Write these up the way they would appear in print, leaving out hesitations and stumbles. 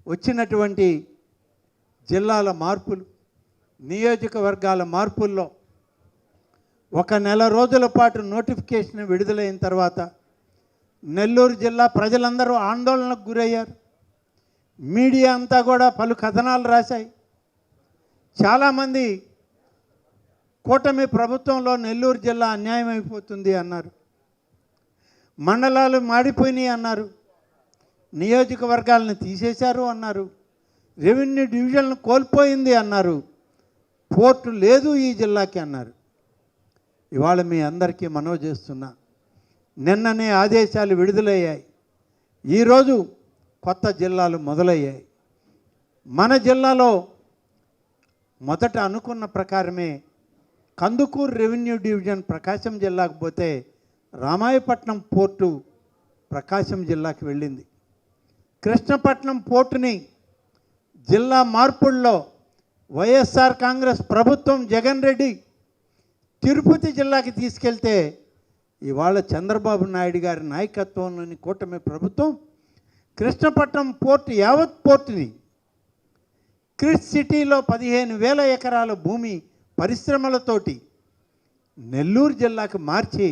వచ్చినటువంటి జిల్లాల మార్పులు, నియోజకవర్గాల మార్పుల్లో ఒక నెల రోజుల పాటు నోటిఫికేషన్ విడుదలైన తర్వాత నెల్లూరు జిల్లా ప్రజలందరూ ఆందోళనకు గురయ్యారు. మీడియా అంతా కూడా పలు కథనాలు రాశాయి. చాలామంది కూటమి ప్రభుత్వంలో నెల్లూరు జిల్లా అన్యాయం అయిపోతుంది అన్నారు, మండలాలు మాడిపోయినాయి అన్నారు, నియోజకవర్గాలను తీసేశారు అన్నారు, రెవెన్యూ డివిజన్లు కోల్పోయింది అన్నారు, పోర్టు లేదు ఈ జిల్లాకి అన్నారు. ఇవాళ మీ అందరికీ మనవి చేస్తున్నా, నిన్ననే ఆదేశాలు విడుదలయ్యాయి. ఈరోజు కొత్త జిల్లాలు మొదలయ్యాయి. మన జిల్లాలో మొదట అనుకున్న ప్రకారమే కందుకూరు రెవెన్యూ డివిజన్ ప్రకాశం జిల్లాకు పోతే రామాయపట్నం పోర్టు ప్రకాశం జిల్లాకి వెళ్ళింది. కృష్ణపట్నం పోర్టుని జిల్లా మార్పుల్లో వైఎస్ఆర్ కాంగ్రెస్ ప్రభుత్వం జగన్ రెడ్డి తిరుపతి జిల్లాకి తీసుకెళ్తే ఇవాళ చంద్రబాబు నాయుడు గారి నాయకత్వంలోని కూటమి ప్రభుత్వం కృష్ణపట్నం పోర్టు యావత్ పోర్టుని క్రిస్ సిటీలో 15,000 ఎకరాల భూమి పరిశ్రమలతోటి నెల్లూరు జిల్లాకు మార్చి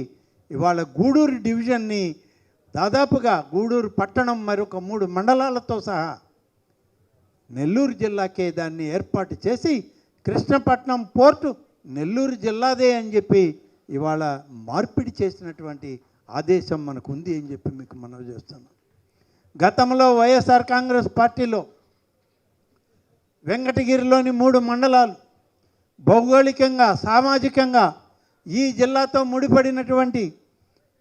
ఇవాళ గూడూరు డివిజన్ని దాదాపుగా గూడూరు పట్టణం మరొక 3 మండలాలతో సహా నెల్లూరు జిల్లాకే దాన్ని ఏర్పాటు చేసి కృష్ణపట్నం పోర్టు నెల్లూరు జిల్లాదే అని చెప్పి ఇవాళ మార్పిడి చేసినటువంటి ఆదేశం మనకు ఉంది అని చెప్పి మీకు మనవి చేస్తున్నాను. గతంలో వైఎస్ఆర్ కాంగ్రెస్ పార్టీలో వెంకటగిరిలోని 3 మండలాలు భౌగోళికంగా సామాజికంగా ఈ జిల్లాతో ముడిపడినటువంటి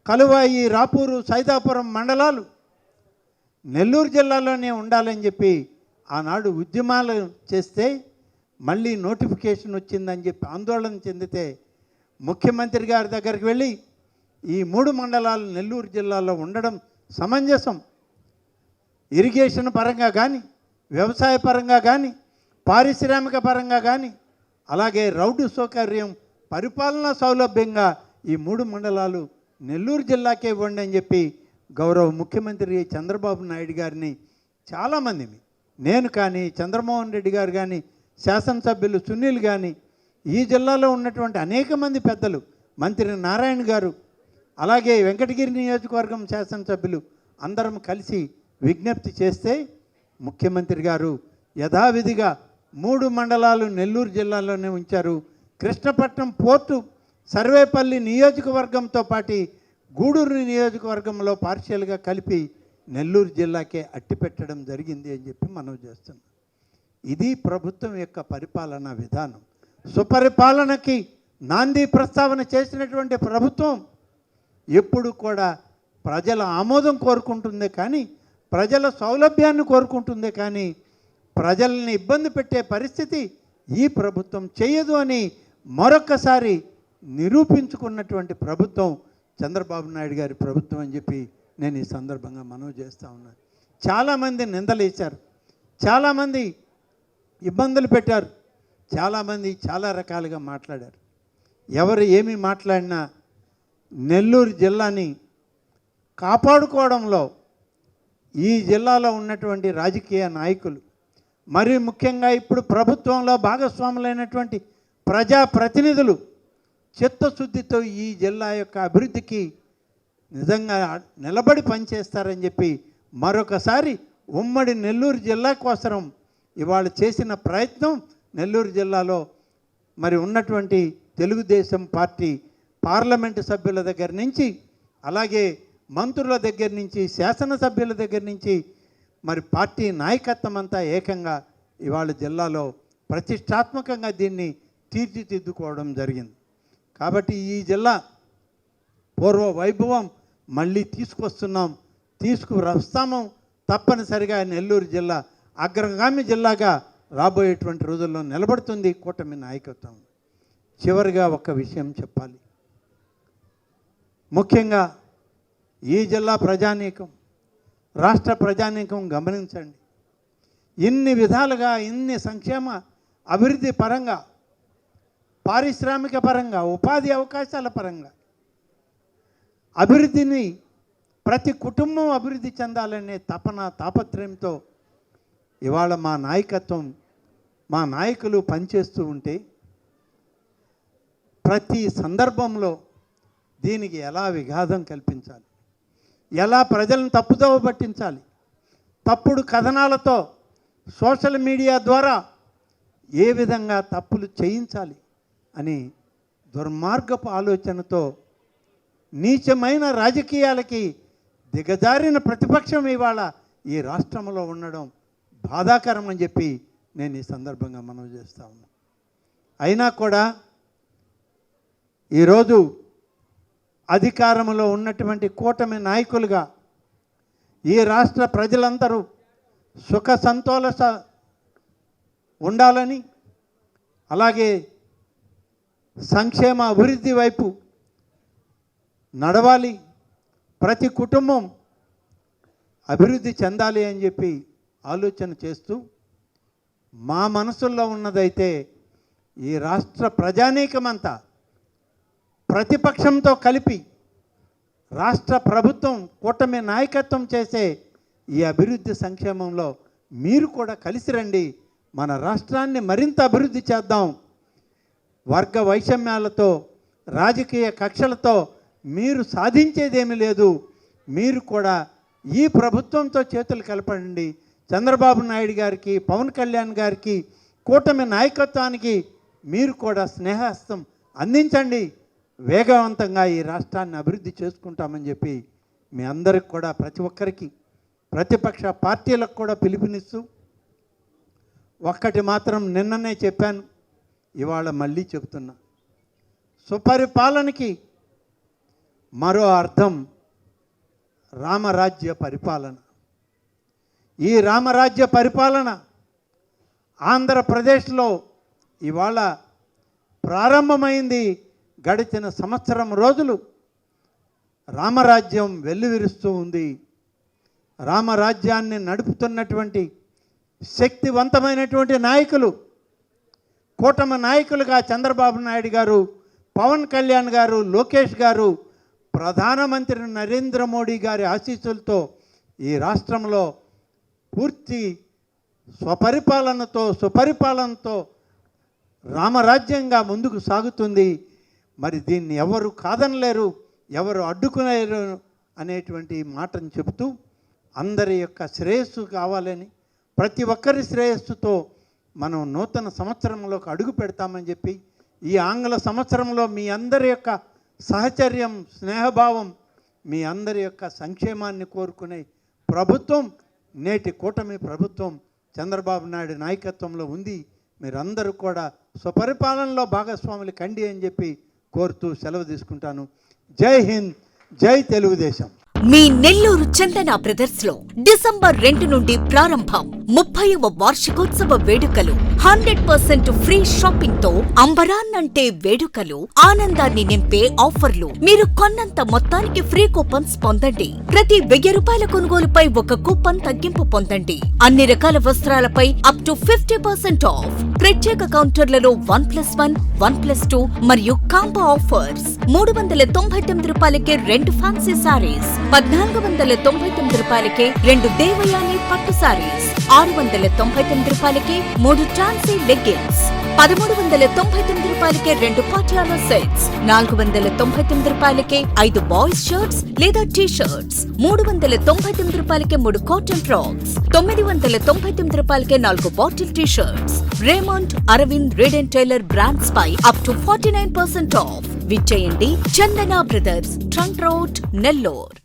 కలువాయి, రాపూరు, సైదాపురం మండలాలు నెల్లూరు జిల్లాలోనే ఉండాలని చెప్పి ఆనాడు ఉద్యమాలు చేస్తే మళ్ళీ నోటిఫికేషన్ వచ్చిందని చెప్పి ఆందోళన చెందితే ముఖ్యమంత్రి గారి దగ్గరికి వెళ్ళి ఈ 3 మండలాలు నెల్లూరు జిల్లాలో ఉండడం సమంజసం, ఇరిగేషన్ పరంగా కానీ, వ్యవసాయ పరంగా కానీ, పారిశ్రామిక పరంగా కానీ, అలాగే రౌడు సౌకర్యం, పరిపాలనా సౌలభ్యంగా ఈ 3 మండలాలు నెల్లూరు జిల్లాకే ఇవ్వండి అని చెప్పి గౌరవ ముఖ్యమంత్రి చంద్రబాబు నాయుడు గారిని చాలామంది, నేను కానీ, చంద్రమోహన్ రెడ్డి గారు కానీ, శాసనసభ్యులు సునీల్ కానీ, ఈ జిల్లాలో ఉన్నటువంటి అనేక మంది పెద్దలు, మంత్రి నారాయణ గారు, అలాగే వెంకటగిరి నియోజకవర్గం శాసనసభ్యులు అందరం కలిసి విజ్ఞప్తి చేస్తే ముఖ్యమంత్రి గారు యథావిధిగా 3 మండలాలు నెల్లూరు జిల్లాలోనే ఉంచారు. కృష్ణపట్నం పోర్టు సర్వేపల్లి నియోజకవర్గంతో పాటు గూడూరు నియోజకవర్గంలో పార్షియల్గా కలిపి నెల్లూరు జిల్లాకే అట్టిపెట్టడం జరిగింది అని చెప్పి మనం చేస్తున్నాం. ఇది ప్రభుత్వం యొక్క పరిపాలనా విధానం. సుపరిపాలనకి నాంది ప్రస్తావన చేసినటువంటి ప్రభుత్వం ఎప్పుడు కూడా ప్రజల ఆమోదం కోరుకుంటుందే కానీ, ప్రజల సౌలభ్యాన్ని కోరుకుంటుందే కానీ ప్రజల్ని ఇబ్బంది పెట్టే పరిస్థితి ఈ ప్రభుత్వం చేయదు అని మరొకసారి నిరూపించుకున్నటువంటి ప్రభుత్వం చంద్రబాబు నాయుడు గారి ప్రభుత్వం అని చెప్పి నేను ఈ సందర్భంగా మనవి చేస్తూ ఉన్నాను. చాలామంది నిందలేశారు, చాలామంది ఇబ్బందులు పెట్టారు, చాలామంది చాలా రకాలుగా మాట్లాడారు. ఎవరు ఏమి మాట్లాడినా నెల్లూరు జిల్లాని కాపాడుకోవడంలో ఈ జిల్లాలో ఉన్నటువంటి రాజకీయ నాయకులు, మరి ముఖ్యంగా ఇప్పుడు ప్రభుత్వంలో భాగస్వాములైనటువంటి ప్రజాప్రతినిధులు చిత్తశుద్ధితో ఈ జిల్లా యొక్క అభివృద్ధికి నిజంగా నిలబడి పనిచేస్తారని చెప్పి మరొకసారి ఉమ్మడి నెల్లూరు జిల్లా కోసం ఇవాళ చేసిన ప్రయత్నం నెల్లూరు జిల్లాలో మరి ఉన్నటువంటి తెలుగుదేశం పార్టీ పార్లమెంటు సభ్యుల దగ్గర నుంచి, అలాగే మంత్రుల దగ్గర నుంచి, శాసనసభ్యుల దగ్గర నుంచి మరి పార్టీ నాయకత్వం అంతా ఏకంగా ఇవాళ జిల్లాలో ప్రతిష్టాత్మకంగా దీన్ని తీర్చిదిద్దుకోవడం జరిగింది. కాబట్టి ఈ జిల్లా పూర్వ వైభవం మళ్ళీ తీసుకొస్తున్నాం, తీసుకువస్తాము. తప్పనిసరిగా నెల్లూరు జిల్లా అగ్రగామి జిల్లాగా రాబోయేటువంటి రోజుల్లో నిలబడుతుంది కూటమి నాయకత్వం. చివరిగా ఒక విషయం చెప్పాలి. ముఖ్యంగా ఈ జిల్లా ప్రజానీకం, రాష్ట్ర ప్రజానీకం గమనించండి. ఇన్ని విధాలుగా, ఇన్ని సంక్షేమ అభివృద్ధి పరంగా, పారిశ్రామిక పరంగా, ఉపాధి అవకాశాల పరంగా అభివృద్ధిని ప్రతి కుటుంబం అభివృద్ధి చెందాలనే తపన, తాపత్రయంతో ఇవాళ మా నాయకత్వం, మా నాయకులు పనిచేస్తూ ఉంటే ప్రతి సందర్భంలో దీనికి ఎలా విఘాతం కల్పించాలి, ఎలా ప్రజలను తప్పుదోవ పట్టించాలి, తప్పుడు కథనాలతో సోషల్ మీడియా ద్వారా ఏ విధంగా తప్పులు చేయించాలి అని దుర్మార్గపు ఆలోచనతో నీచమైన రాజకీయాలకి దిగజారిన ప్రతిపక్షం ఇవాళ ఈ రాష్ట్రంలో ఉండడం బాధాకరం అని చెప్పి నేను ఈ సందర్భంగా మనవి చేస్తా ఉన్నాను. అయినా కూడా ఈరోజు అధికారంలో ఉన్నటువంటి కూటమి నాయకులుగా ఈ రాష్ట్ర ప్రజలందరూ సుఖ సంతోష ఉండాలని, అలాగే సంక్షేమ అభివృద్ధి వైపు నడవాలి, ప్రతి కుటుంబం అభివృద్ధి చెందాలి అని చెప్పి ఆలోచన చేస్తూ మా మనసుల్లో ఉన్నదైతే ఈ రాష్ట్ర ప్రజానీకమంతా ప్రతిపక్షంతో కలిపి రాష్ట్ర ప్రభుత్వం కూటమి నాయకత్వం చేసే ఈ అభివృద్ధి సంక్షేమంలో మీరు కూడా కలిసి రండి, మన రాష్ట్రాన్ని మరింత అభివృద్ధి చేద్దాం. వర్గ వైషమ్యాలతో రాజకీయ కక్షలతో మీరు సాధించేదేమీ లేదు. మీరు కూడా ఈ ప్రభుత్వంతో చేతులు కలపండి. చంద్రబాబు నాయుడు గారికి, పవన్ కళ్యాణ్ గారికి, కూటమి నాయకత్వానికి మీరు కూడా స్నేహస్తం అందించండి. వేగవంతంగా ఈ రాష్ట్రాన్ని అభివృద్ధి చేసుకుంటామని చెప్పి మీ అందరికి కూడా, ప్రతి ఒక్కరికి, ప్రతిపక్ష పార్టీలకు కూడా పిలుపునిస్తూ ఒక్కటి మాత్రం నిన్ననే చెప్పాను, ఇవాళ మళ్ళీ చెప్తున్నా. సుపరిపాలనకి మరో అర్థం రామరాజ్య పరిపాలన. ఈ రామరాజ్య పరిపాలన ఆంధ్రప్రదేశ్లో ఇవాళ ప్రారంభమైంది. గడిచిన సంవత్సరం రోజులు రామరాజ్యం వెల్లువిరుస్తూ ఉంది. రామరాజ్యాన్ని నడుపుతున్నటువంటి శక్తివంతమైనటువంటి నాయకులు, కూటమి నాయకులుగా చంద్రబాబు నాయుడు గారు, పవన్ కళ్యాణ్ గారు, లోకేష్ గారు, ప్రధానమంత్రి నరేంద్ర మోడీ గారి ఆశీస్సులతో ఈ రాష్ట్రంలో పూర్తి సుపరిపాలనతో రామరాజ్యంగా ముందుకు సాగుతుంది. మరి దీన్ని ఎవరు కాదనలేరు, ఎవరు అడ్డుకునేరు అనేటువంటి మాటను చెబుతూ అందరి యొక్క శ్రేయస్సు కావాలని, ప్రతి ఒక్కరి శ్రేయస్సుతో మనం నూతన సంవత్సరంలోకి అడుగు పెడతామని చెప్పి, ఈ ఆంగ్ల సంవత్సరంలో మీ అందరి యొక్క సహచర్యం, స్నేహభావం, మీ అందరి యొక్క సంక్షేమాన్ని కోరుకునే ప్రభుత్వం నేటి కూటమి ప్రభుత్వం చంద్రబాబు నాయుడు నాయకత్వంలో ఉంది. మీరందరూ కూడా స్వపరిపాలనలో భాగస్వాములు కండి అని చెప్పి కోరుతూ సెలవు తీసుకుంటాను. జై హింద్, జై తెలుగుదేశం. మీ నెల్లూరు చందన బ్రదర్స్ లో డిసెంబర్ 2 నుండి ప్రారంభం 30వ వార్షికోత్సవ వేడుకలు. 100% ఫ్రీ షాపింగ్ తో అంబరాన్నంటే వేడుకలు, ఆనందాన్ని నింపే ఆఫర్లు. మీరు కొన్నంత మొత్తానికి ఫ్రీ కూపన్స్ పొందండి. ప్రతి 1000 రూపాయల కొనుగోలుపై ఒక కూపన్ తగ్గింపు పొందండి. అన్ని రకాల వస్త్రాలపై అప్ టు 50% ఆఫ్. ప్రత్యేక కౌంటర్లలో 1+1, 1+2 మరియు కాంబో ఆఫర్స్. 399 రూపాయలకే 2 ఫ్యాన్సీ సారీస్, 1499 రూపాయలకే 2 దేవయాని పట్టు సారీస్, 699 రూపాయలకే 3 టాన్సీ లెగ్గిన్స్, 1399 రూపాయలకే 2 పాటియాలా సెట్స్, 499 రూపాయలకే 5 బాయ్స్ షర్ట్స్ లేదా టీ షర్ట్స్, 399 రూపాయలకే 3 కాటన్ ఫ్రాక్స్, 999 రూపాయలకే 4 bottle T shirts. Raymond, Arvind, Reid and Taylor brands పై అప్ టు 49% ఆఫ్. విచ్చేయండి Chandana brothers, trunk road, Nellore.